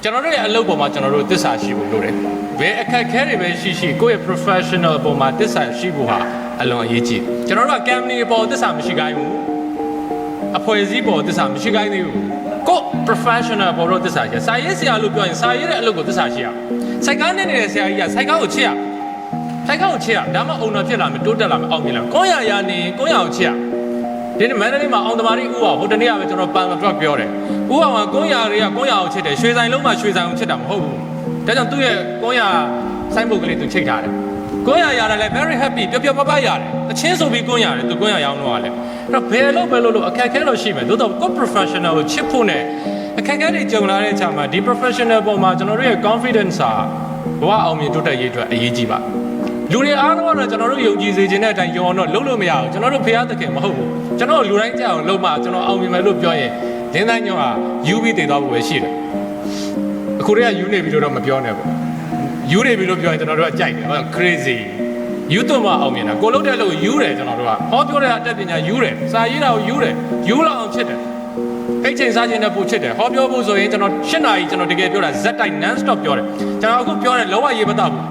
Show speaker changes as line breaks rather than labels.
ကျွန်တော်တို့ရဲ့အလုပ်ပေါ်မှာကျွန်တော်တို့သစ္စာရှိဖို့လိုတယ်ဘယ်အခက်အခဲတွေပဲရှိကိုယ့်ရဲ့ professional ပေါ်မှာသစ္စာရှိဖို့ဟာအလွန်အရေးကြီးကျွန်တော်တို့က company ပေါ်သစ္စာမရှိခိုင်းဘူးအဖွဲ့အစည်းပေါ်သစ္စာမရှိခိုင်းသေးဘူးကိုယ့် professional ပေါ်တော့သစ္စာရှိစာရေးဆရာလို့ပြောရင်စာရေးတဲ့အလုပ်ကိုသစ္စာရှိရစိုက်ကားနဲ့နေတဲ့ဆရာကြီးကစိုက်ကားကိုချစ်ရစိုက်ကားကိုချစ်ရဒါမှအုံတော်ဖြစ်လာမယ်တိုးတက်လာမယ်အောင်မြင်လာကိုယ့်ရရာနေကိုယ့်ရအောင်ချစ်ရဒီနေ့မန္တလေးမှာအောင်သမားကြီးဥအောင်ဟိုတနေ့ကပဲကျွန်တော်ပန်တော့ပြောတယ်ဥအောင်ကကိုယ့်ရတွေကကိုယ့်ရအောင်ချစ်တယ်ရွှေဆိုင်လုံးမှာရွှေဆိုင်အောင်ချစ်တာမဟုတ်ဘူးဒါကြောင့်သူ့ရဲ့ကိုယ့်ရစိုင်းပုတ်ကလေးသူချိတ်ထားတယ်ကိုယ့်ရရတယ်လည်း very happy ပျော်ပျော်ပါးပါးရတယ်အချင်းဆိုပြီးကိုယ့်ရတယ်သူကိုယ့်ရရောင်းတော့ရတယ်အဲ့တော့ဘယ်လို့အခက်အခဲတော့ရှိမယ်သို့တော့ကိုယ့် professional ကိုချစ်ဖို့နဲ့အခက်အခဲတွေကြုံလာတဲ့အချိန်မှာဒီ professional ပေါ်မှာကျွန်တော်တို့ရဲ့ confidence ဟာဘဝအောင်မြင်တိုးတက်ရေးအတွက်အရေးကြီးပါလူတွေအားလုံးကတော့ကျွန်တော်တို့ယုံကြည်စေခြင်းတဲ့အတိုင်းယုံအောင်တော့လုပ်လို့မရဘူးကျွန်တော်တို့ဖျားသခင်မဟုတ်ဘူးကျွန်တော်လူတိုင်းကြောက်လုံးမကျွန်တော်အောင်မြင်မယ်လို့ပြောရင်လင်းတိုင်းညောဟာယူပြီးတည်သွားဖို့ပဲရှိတယ်အခုတည်းကယူနေပြီလို့တော့မပြောနဲ့ပေါ့ယူနေပြီလို့ပြောရင်ကျွန်တော်တို့ကကြိုက်တယ်ဟုတ် crazy ယူတော့မှအောင်မြင်တာကိုလုံးတဲ့လို့ယူတယ်ကျွန်တော်တို့ကဟောပြောတဲ့အတတ်ပညာယူတယ်စာရေးတာကိုယူတယ်ယူလောက်အောင်ဖြစ်တယ်အိတ်ချိန်စားခြင်းနဲ့ပို့ချစ်တယ်ဟောပြောဖို့ဆိုရင်ကျွန်တော်၈နာရီကျွန်တော်တကယ်ပြောတာဇက်တိုက် non stop ပြောတယ်ကျွန်တော်အခုပြောတယ်လောကရေးမတော့ဘူး